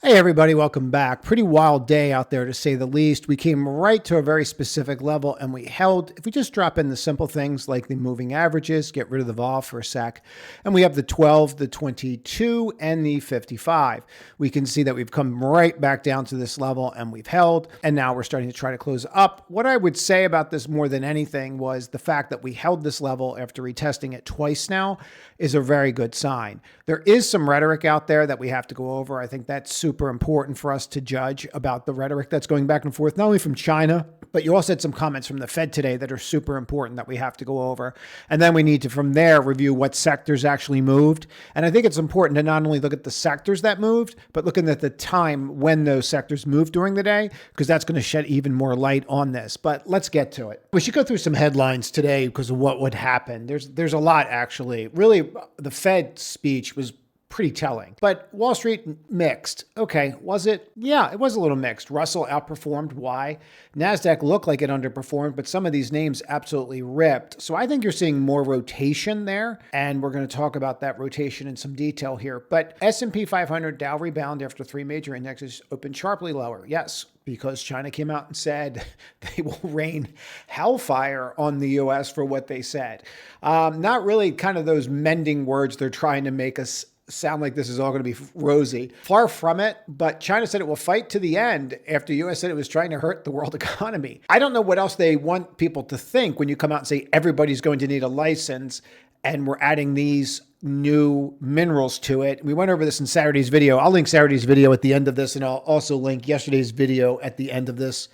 Hey everybody, welcome back. Pretty wild day out there to say the least. We came right to a very specific level and we held, if we just drop in the simple things like the moving averages, get rid of the vol for a sec, and we have the 12, the 22, and the 55. We can see that we've come right back down to this level and we've held, and now we're starting to try to close up. What I would say about this more than anything was the fact that we held this level after retesting it twice now is a very good sign. There is some rhetoric out there that we have to go over. I think that's super important for us to judge about the rhetoric that's going back and forth, not only from China, but you also had some comments from the Fed today that are super important that we have to go over. And then we need to, from there, review what sectors actually moved. And I think it's important to not only look at the sectors that moved, but looking at the time when those sectors moved during the day, because that's going to shed even more light on this. But let's get to it. We should go through some headlines today because of what would happen. There's a lot, actually. Really, the Fed speech was pretty telling. But Wall Street mixed. Okay, was it? Yeah, it was a little mixed. Russell outperformed. Why? NASDAQ looked like it underperformed, but some of these names absolutely ripped. So I think you're seeing more rotation there, and we're going to talk about that rotation in some detail here. But S&P 500 Dow rebound after three major indexes opened sharply lower. Yes, because China came out and said they will rain hellfire on the U.S. for what they said. Not really kind of those mending words they're trying to make us sound like this is all going to be rosy. Far from it, but China said it will fight to the end after the U.S. said it was trying to hurt the world economy. I don't know what else they want people to think when you come out and say everybody's going to need a license and we're adding these new minerals to it. We went over this in Saturday's video. I'll link Saturday's video at the end of this, and I'll also link yesterday's video at the end of this,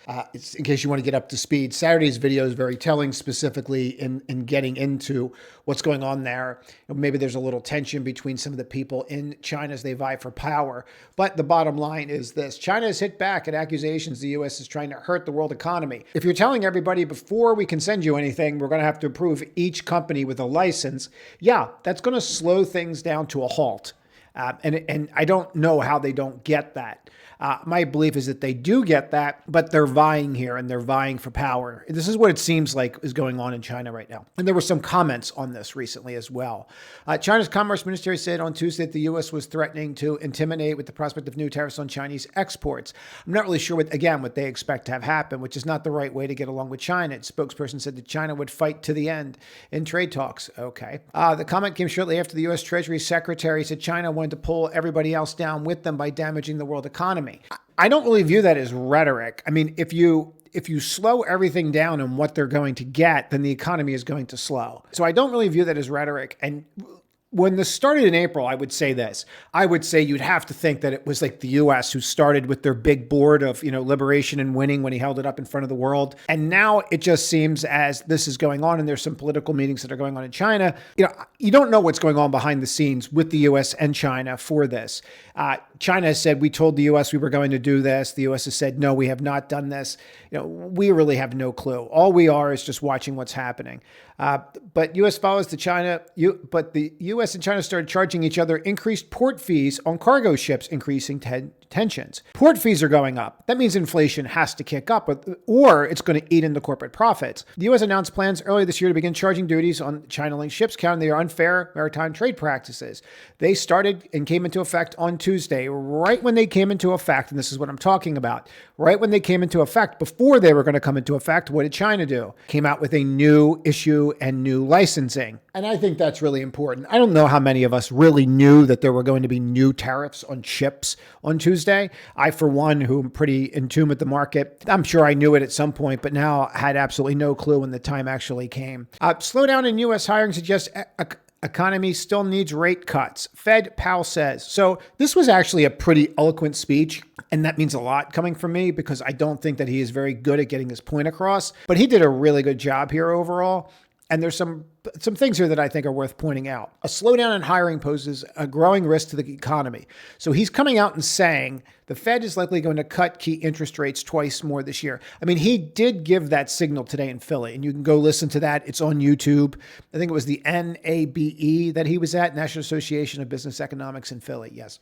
in case you want to get up to speed. Saturday's video is very telling, specifically in getting into what's going on there. Maybe there's a little tension between some of the people in China as they vie for power. But the bottom line is this. China has hit back at accusations the U.S. is trying to hurt the world economy. If you're telling everybody before we can send you anything, we're going to have to approve each company with a license, yeah, that's going to slow things down to a halt. And I don't know how they don't get that. My belief is that they do get that, but they're vying here and they're vying for power. This is what it seems like is going on in China right now. And there were some comments on this recently as well. China's Commerce Ministry said on Tuesday that the U.S. was threatening to intimidate with the prospect of new tariffs on Chinese exports. I'm not really sure what they expect to have happen, which is not the right way to get along with China. Its spokesperson said that China would fight to the end in trade talks. Okay. The comment came shortly after the U.S. Treasury Secretary said China wanted to pull everybody else down with them by damaging the world economy. I don't really view that as rhetoric. I mean, if you slow everything down and what they're going to get, then the economy is going to slow. So I don't really view that as rhetoric. And when this started in April, I would say this. I would say you'd have to think that it was like the U.S. who started with their big board of, liberation and winning when he held it up in front of the world. And now it just seems as this is going on and there's some political meetings that are going on in China. You don't know what's going on behind the scenes with the U.S. and China for this. China has said, we told the U.S. we were going to do this. The U.S. has said, no, we have not done this. We really have no clue. All we are is just watching what's happening. But U.S. follows to China. But the U.S. and China started charging each other increased port fees on cargo ships, increasing tensions. Port fees are going up. That means inflation has to kick up, or it's going to eat into corporate profits. The U.S. announced plans earlier this year to begin charging duties on China-linked ships, counting their unfair maritime trade practices. They started and came into effect on Tuesday, right when they came into effect, and this is what I'm talking about, right when they came into effect, before they were going to come into effect, what did China do? Came out with a new issue and new licensing. And I think that's really important. I don't know how many of us really knew that there were going to be new tariffs on ships on Tuesday. I, for one, who am pretty in tune with the market, I'm sure I knew it at some point, but now had absolutely no clue when the time actually came. Slowdown in U.S. hiring suggests economy still needs rate cuts. Fed Powell says. So this was actually a pretty eloquent speech, and that means a lot coming from me because I don't think that he is very good at getting his point across, but he did a really good job here overall. And there's some things here that I think are worth pointing out. A slowdown in hiring poses a growing risk to the economy. So he's coming out and saying the Fed is likely going to cut key interest rates twice more this year. I mean, he did give that signal today in Philly, and you can go listen to that. It's on YouTube. I think it was the NABE that he was at, National Association of Business Economics in Philly. Yes.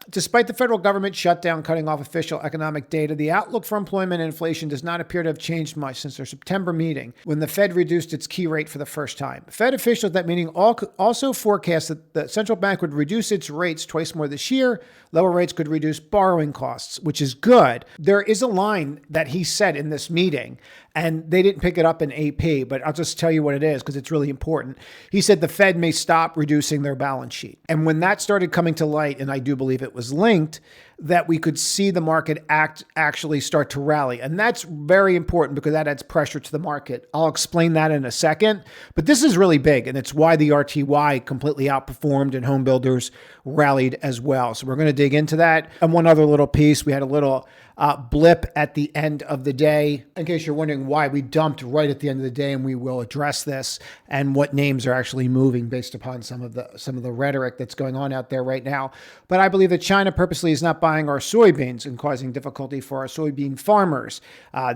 Despite the federal government shutdown cutting off official economic data, the outlook for employment and inflation does not appear to have changed much since their September meeting, when the Fed reduced its key rate for the first time. Fed officials at that meeting also forecast that the central bank would reduce its rates twice more this year. Lower rates could reduce borrowing costs, which is good. There is a line that he said in this meeting, and they didn't pick it up in AP, but I'll just tell you what it is because it's really important. He said the Fed may stop reducing their balance sheet. And when that started coming to light, and I do believe it was linked, that we could see the market actually start to rally. And that's very important because that adds pressure to the market. I'll explain that in a second, but this is really big, and it's why the RTY completely outperformed and home builders rallied as well. So we're going to dig into that. And one other little piece, we had a little blip at the end of the day. In case you're wondering why we dumped right at the end of the day, and we will address this and what names are actually moving based upon some of the rhetoric that's going on out there right now. But I believe that China purposely is not buying our soybeans and causing difficulty for our soybean farmers.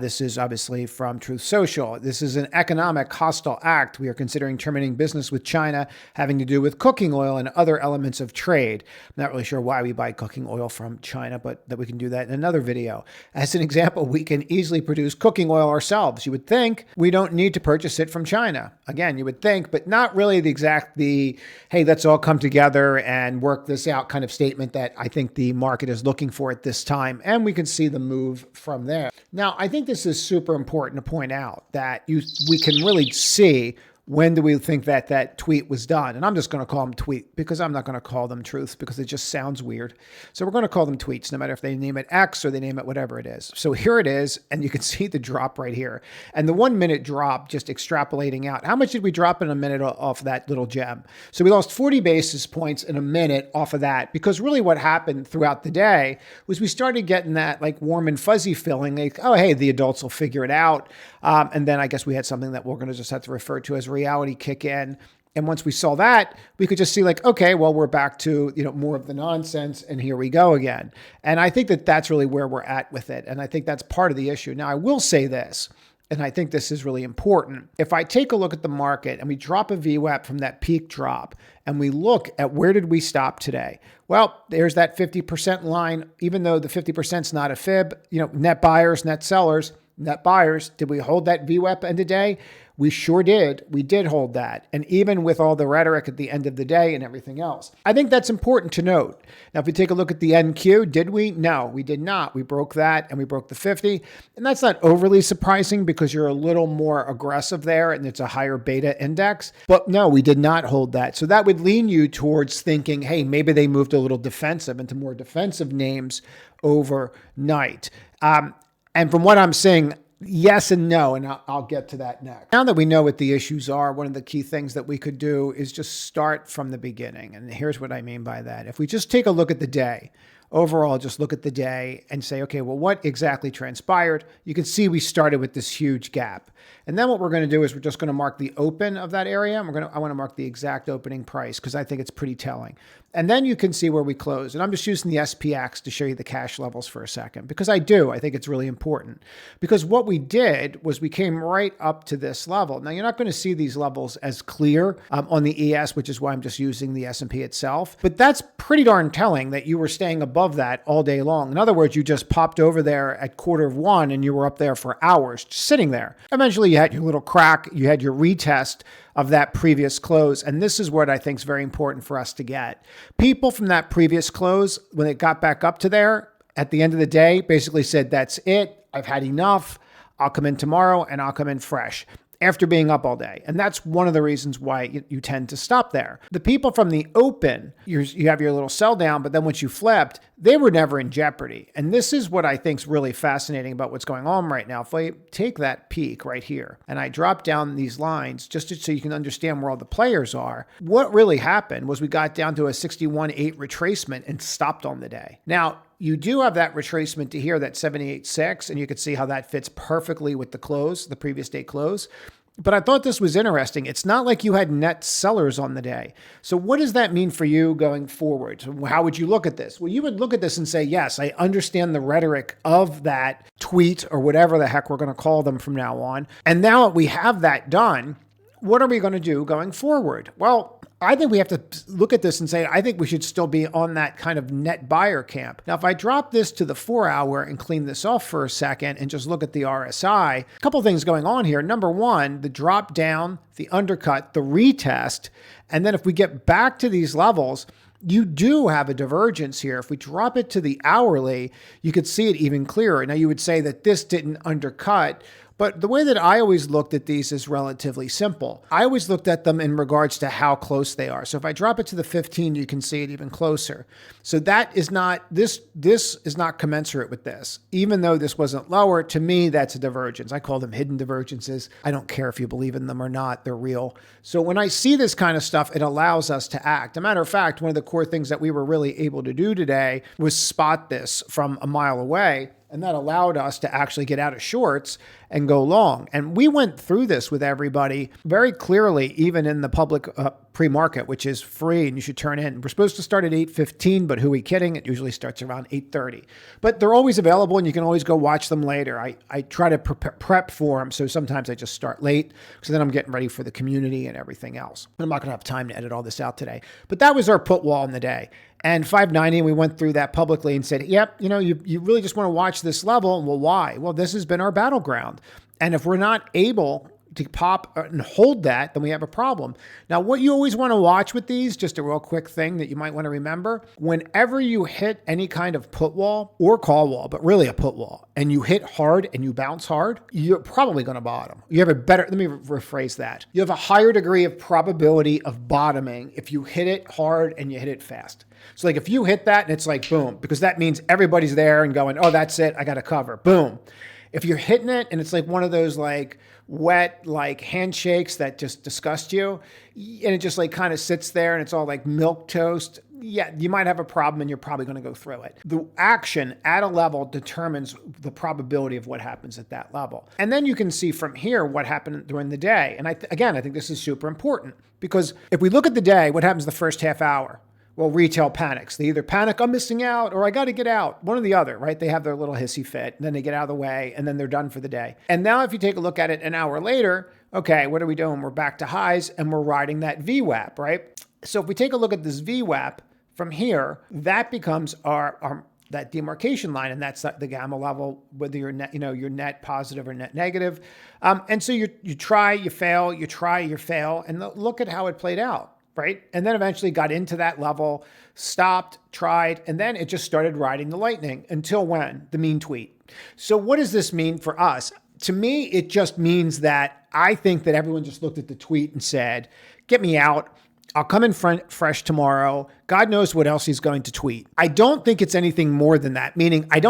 This is obviously from Truth Social. This is an economic hostile act. We are considering terminating business with China having to do with cooking oil and other elements of trade. I'm not really sure why we buy cooking oil from China, but that we can do that in another video. As an example, we can easily produce cooking oil ourselves. You would think we don't need to purchase it from China. Again, you would think, but not really the hey, let's all come together and work this out kind of statement that I think the market is looking for at this time. And we can see the move from there. Now, I think this is super important to point out that we can really see when do we think that tweet was done? And I'm just going to call them tweet because I'm not going to call them truths because it just sounds weird. So we're going to call them tweets, no matter if they name it X or they name it whatever it is. So here it is. And you can see the drop right here. And the 1 minute drop, just extrapolating out. How much did we drop in a minute off that little gem? So we lost 40 basis points in a minute off of that, because really what happened throughout the day was we started getting that like warm and fuzzy feeling like, oh, hey, the adults will figure it out. And then I guess we had something that we're going to just have to refer to as reality kick in. And once we saw that, we could just see like, okay, well, we're back to, more of the nonsense, and here we go again. And I think that that's really where we're at with it. And I think that's part of the issue. Now, I will say this, and I think this is really important. If I take a look at the market and we drop a VWAP from that peak drop and we look at where did we stop today? Well, there's that 50% line, even though the 50% is not a fib, net buyers, net sellers, net buyers. Did we hold that VWAP end of day? We sure did. We did hold that. And even with all the rhetoric at the end of the day and everything else, I think that's important to note. Now, if we take a look at the NQ, did we? No, we did not. We broke that and we broke the 50. And that's not overly surprising because you're a little more aggressive there and it's a higher beta index. But no, we did not hold that. So that would lean you towards thinking, hey, maybe they moved a little defensive into more defensive names overnight. And from what I'm saying, yes and no, and I'll get to that next. Now that we know what the issues are, one of the key things that we could do is just start from the beginning. And here's what I mean by that. If we just take a look at the day, overall, just look at the day and say, okay, well, what exactly transpired? You can see we started with this huge gap. And then what we're going to do is we're just going to mark the open of that area. I want to mark the exact opening price because I think it's pretty telling. And then you can see where we close. And I'm just using the SPX to show you the cash levels for a second because I think it's really important. Because what we did was we came right up to this level. Now, you're not going to see these levels as clear on the ES, which is why I'm just using the S&P itself. But that's pretty darn telling that you were staying above that all day long. In other words, you just popped over there at 1:15 and you were up there for hours, just sitting there. Eventually, you had your little crack, you had your retest of that previous close. And this is what I think is very important for us to get. People from that previous close, when it got back up to there, at the end of the day, basically said, that's it. I've had enough. I'll come in tomorrow and I'll come in fresh after being up all day. And that's one of the reasons why you tend to stop there. The people from the open, you have your little sell down, but then once you flipped, they were never in jeopardy. And this is what I think is really fascinating about what's going on right now. If I take that peak right here and I drop down these lines just so you can understand where all the players are, what really happened was we got down to a 61.8 retracement and stopped on the day. Now, you do have that retracement to here, that 78.6, and you can see how that fits perfectly with the close, the previous day close. But I thought this was interesting. It's not like you had net sellers on the day. So what does that mean for you going forward? So how would you look at this? Well, you would look at this and say, yes, I understand the rhetoric of that tweet or whatever the heck we're going to call them from now on. And now that we have that done, what are we going to do going forward? Well, I think we have to look at this and say, I think we should still be on that kind of net buyer camp. Now, if I drop this to the 4 hour and clean this off for a second and just look at the RSI, a couple things going on here. Number one, the drop down, the undercut, the retest. And then if we get back to these levels, you do have a divergence here. If we drop it to the hourly, you could see it even clearer. Now, you would say that this didn't undercut, but the way that I always looked at these is relatively simple. I always looked at them in regards to how close they are. So if I drop it to the 15, you can see it even closer. So that is not, this is not commensurate with this. Even though this wasn't lower, to me, that's a divergence. I call them hidden divergences. I don't care if you believe in them or not, they're real. So when I see this kind of stuff, it allows us to act. As a matter of fact, one of the core things that we were really able to do today was spot this from a mile away. And that allowed us to actually get out of shorts and go long. And we went through this with everybody very clearly, even in the public pre-market, which is free and you should turn in. We're supposed to start at 8:15, but who are we kidding? It usually starts around 8:30. But they're always available and you can always go watch them later. I try to prep for them. So sometimes I just start late because then I'm getting ready for the community and everything else. I'm not going to have time to edit all this out today. But that was our put wall in the day. And 590, we went through that publicly and said, yep, you really just want to watch this level. Well, why? Well, this has been our battleground. And if we're not able to pop and hold that, then we have a problem. Now, what you always want to watch with these, just a real quick thing that you might want to remember, whenever you hit any kind of put wall or call wall, but really a put wall, and you hit hard and you bounce hard, you're probably going to bottom. You have a better, let me rephrase that. You have a higher degree of probability of bottoming if you hit it hard and you hit it fast. So like if you hit that and it's like, boom, because that means everybody's there and going, oh, that's it, I got to cover, boom. If you're hitting it and it's like one of those like wet, like handshakes that just disgust you, and it just like kind of sits there and it's all like milk toast, yeah, you might have a problem and you're probably going to go through it. The action at a level determines the probability of what happens at that level. And then you can see from here what happened during the day. And I think this is super important because if we look at the day, what happens the first half hour? Well, retail panics. They either panic, I'm missing out, or I got to get out. One or the other, right? They have their little hissy fit, and then they get out of the way, and then they're done for the day. And now if you take a look at it an hour later, okay, what are we doing? We're back to highs, and we're riding that VWAP, right? So if we take a look at this VWAP from here, that becomes our that demarcation line, and that's the gamma level, whether you're net, you're net positive or net negative. And so you try, you fail, you try, you fail, and look at how it played out. Right? And then eventually got into that level, stopped, tried, and then it just started riding the lightning until when? The mean tweet. So what does this mean for us? To me, it just means that I think that everyone just looked at the tweet and said, get me out. I'll come in fresh tomorrow. God knows what else he's going to tweet. I don't think it's anything more than that, meaning I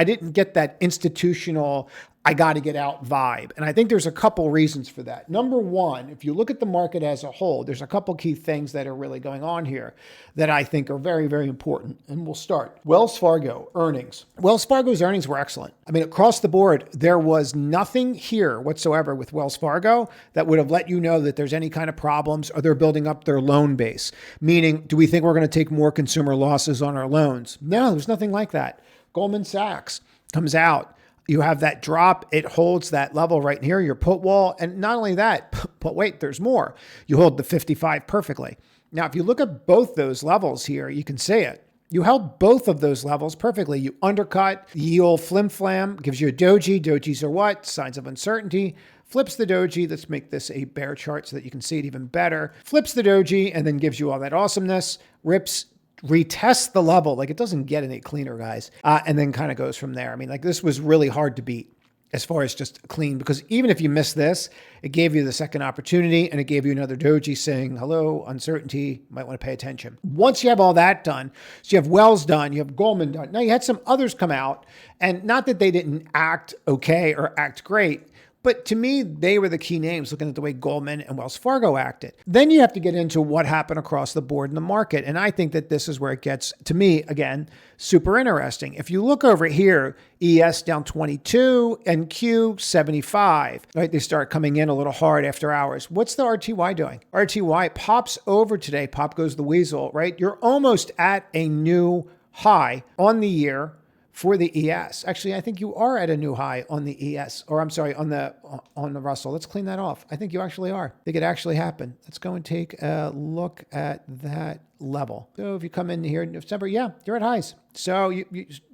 didn't get that institutional, I got to get out vibe. And I think there's a couple reasons for that. Number one, if you look at the market as a whole, there's a couple key things that are really going on here that I think are very, very important. And we'll start. Wells Fargo earnings. Wells Fargo's earnings were excellent. I mean, across the board, there was nothing here whatsoever with Wells Fargo that would have let you know that there's any kind of problems or they're building up their loan base. Meaning, do we think we're going to take more consumer losses on our loans? No, there's nothing like that. Goldman Sachs comes out. You have that drop. It holds that level right here, your put wall. And not only that, but wait, there's more. You hold the 55 perfectly. Now, if you look at both those levels here, you can see it. You held both of those levels perfectly. You undercut, yield flim flam, gives you a doji. Dojis are what? Signs of uncertainty. Flips the doji. Let's make this a bear chart so that you can see it even better. Flips the doji and then gives you all that awesomeness. Rips, retests the level. Like it doesn't get any cleaner, guys. And then kind of goes from there. I mean, like this was really hard to beat as far as just clean, because even if you miss this, it gave you the second opportunity and it gave you another doji saying, hello, uncertainty, might want to pay attention. Once you have all that done, so you have Wells done, you have Goldman done. Now you had some others come out, and not that they didn't act okay or act great, but to me, they were the key names looking at the way Goldman and Wells Fargo acted. Then you have to get into what happened across the board in the market. And I think that this is where it gets, to me, again, super interesting. If you look over here, ES down 22 and Q 75, right? They start coming in a little hard after hours. What's the RTY doing? RTY pops over today. Pop goes the weasel, right? You're almost at a new high on the year for the ES. Actually, I think you are at a new high on the ES, or I'm sorry, on the Russell. Let's clean that off. I think you actually are. I think it actually happened. Let's go and take a look at that level. So if you come in here in December, yeah, you're at highs. So you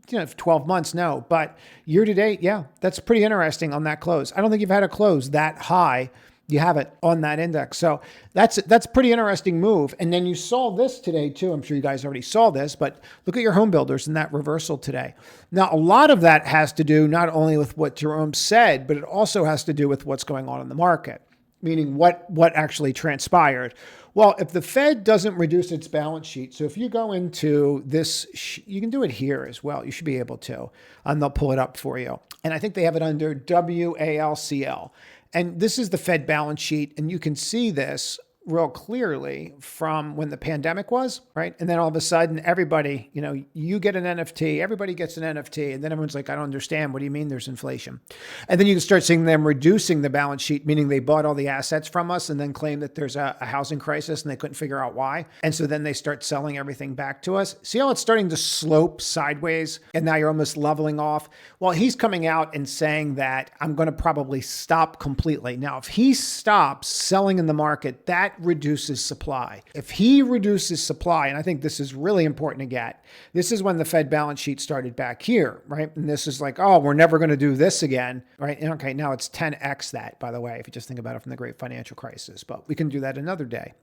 12 months, no, but year to date, yeah, that's pretty interesting on that close. I don't think you've had a close that high. You have it on that index. So that's pretty interesting move. And then you saw this today too. I'm sure you guys already saw this, but look at your home builders in that reversal today. Now, a lot of that has to do not only with what Jerome said, but it also has to do with what's going on in the market, meaning what actually transpired. Well, if the Fed doesn't reduce its balance sheet, so if you go into this, you can do it here as well. You should be able to, and they'll pull it up for you. And I think they have it under WALCL. And this is the Fed balance sheet. And you can see this real clearly from when the pandemic was, right? And then all of a sudden, everybody, you get an NFT, everybody gets an NFT. And then everyone's like, I don't understand. What do you mean there's inflation? And then you can start seeing them reducing the balance sheet, meaning they bought all the assets from us and then claim that there's a housing crisis and they couldn't figure out why. And so then they start selling everything back to us. See how it's starting to slope sideways and now you're almost leveling off? Well, he's coming out and saying that I'm going to probably stop completely. Now, if he stops selling in the market, that reduces supply. If he reduces supply, and I think this is really important to get, this is when the Fed balance sheet started back here, right? And this is like, oh, we're never going to do this again, right? And okay, now it's 10x that, by the way, if you just think about it from the great financial crisis, but we can do that another day.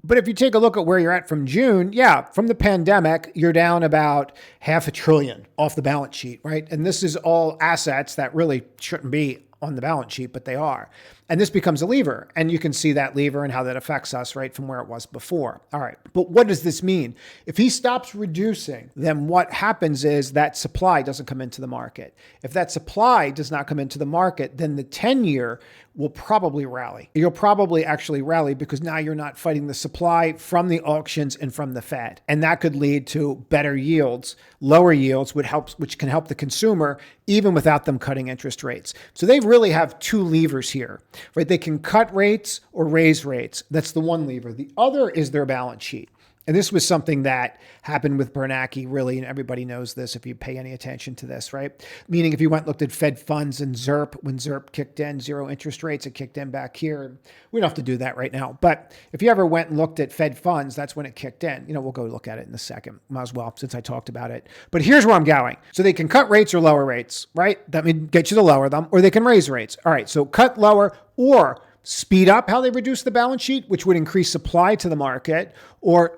But if you take a look at where you're at from June, yeah, from the pandemic, you're down about $500 billion off the balance sheet, right? And this is all assets that really shouldn't be on the balance sheet, but they are. And this becomes a lever. And you can see that lever and how that affects us, right, from where it was before. All right. But what does this mean? If he stops reducing, then what happens is that supply doesn't come into the market. If that supply does not come into the market, then the 10-year will probably rally. You'll probably actually rally because now you're not fighting the supply from the auctions and from the Fed. And that could lead to better yields, lower yields, which can help the consumer even without them cutting interest rates. So they really have two levers here, right? They can cut rates or raise rates. That's the one lever. The other is their balance sheet. And this was something that happened with Bernanke, really, and everybody knows this if you pay any attention to this, right? Meaning if you went and looked at Fed funds and ZIRP, when ZIRP kicked in, zero interest rates, it kicked in back here. We don't have to do that right now. But if you ever went and looked at Fed funds, that's when it kicked in. We'll go look at it in a second. Might as well, since I talked about it. But here's where I'm going. So they can cut rates or lower rates, right? That means get you to lower them, or they can raise rates. All right, so cut, lower, or speed up how they reduce the balance sheet, which would increase supply to the market, or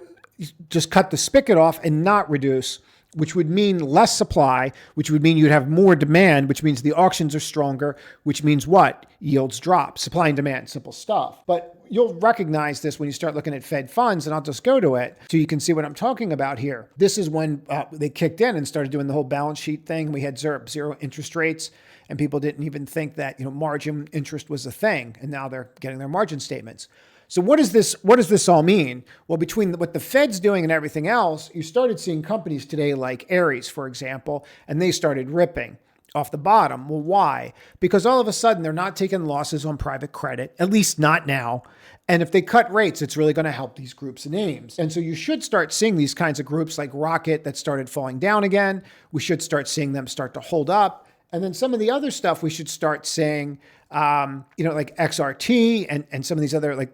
just cut the spigot off and not reduce, which would mean less supply, which would mean you'd have more demand, which means the auctions are stronger, which means what? Yields drop. Supply and demand, simple stuff. But you'll recognize this when you start looking at Fed funds, and I'll just go to it so you can see what I'm talking about here. This is when they kicked in and started doing the whole balance sheet thing. We had ZIRP, zero interest rates, and people didn't even think that margin interest was a thing, and now they're getting their margin statements. So what does this all mean? Well, between what the Fed's doing and everything else, you started seeing companies today like Ares, for example, and they started ripping off the bottom. Well, why? Because all of a sudden they're not taking losses on private credit, at least not now. And if they cut rates, it's really going to help these groups of names. And so you should start seeing these kinds of groups like Rocket that started falling down again. We should start seeing them start to hold up. And then some of the other stuff we should start seeing, like XRT and some of these other,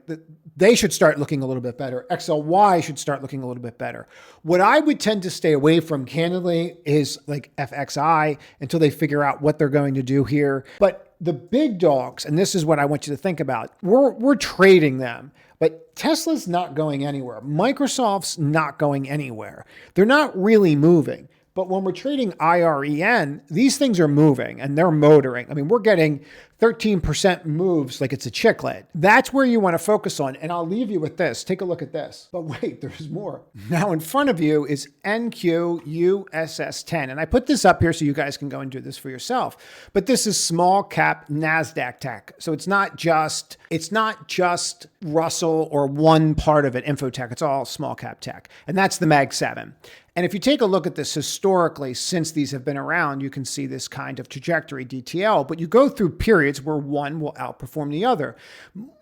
they should start looking a little bit better. XLY should start looking a little bit better. What I would tend to stay away from, candidly, is like FXI until they figure out what they're going to do here. But the big dogs, and this is what I want you to think about, we're trading them. But Tesla's not going anywhere. Microsoft's not going anywhere. They're not really moving. But when we're trading IREN, these things are moving and they're motoring. I mean, we're getting 13% moves like it's a chiclet. That's where you want to focus on. And I'll leave you with this. Take a look at this. But wait, there's more. Now in front of you is NQUSS10. And I put this up here so you guys can go and do this for yourself. But this is small cap NASDAQ tech. So it's not just Russell or one part of it, Infotech. It's all small cap tech. And that's the Mag 7. And if you take a look at this historically, since these have been around, you can see this kind of trajectory DTL, but you go through periods where one will outperform the other.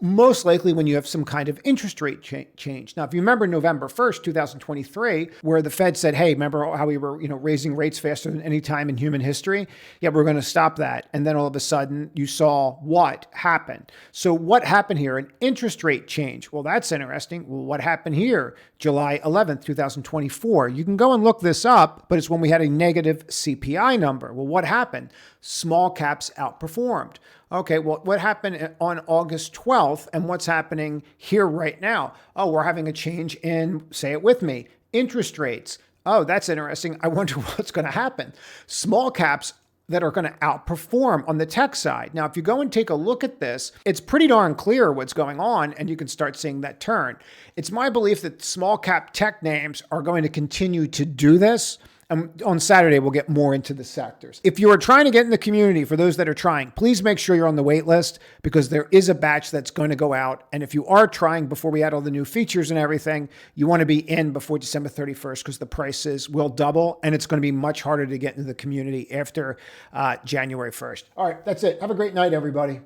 Most likely when you have some kind of interest rate change. Now, if you remember November 1st, 2023, where the Fed said, hey, remember how we were, raising rates faster than any time in human history? Yeah, we're going to stop that. And then all of a sudden you saw what happened. So what happened here? An interest rate change. Well, that's interesting. Well, what happened here? July 11th, 2024. You can go and look this up, but it's when we had a negative CPI number. Well, what happened? Small caps outperformed. Okay, well, what happened on August 12th and what's happening here right now? Oh, we're having a change in, say it with me, interest rates. Oh, that's interesting. I wonder what's going to happen. Small caps that are going to outperform on the tech side. Now, if you go and take a look at this, it's pretty darn clear what's going on, and you can start seeing that turn. It's my belief that small cap tech names are going to continue to do this. And on Saturday, we'll get more into the sectors. If you are trying to get in the community, for those that are trying, please make sure you're on the wait list because there is a batch that's going to go out. And if you are trying before we add all the new features and everything, you want to be in before December 31st because the prices will double and it's going to be much harder to get into the community after January 1st. All right, that's it. Have a great night, everybody.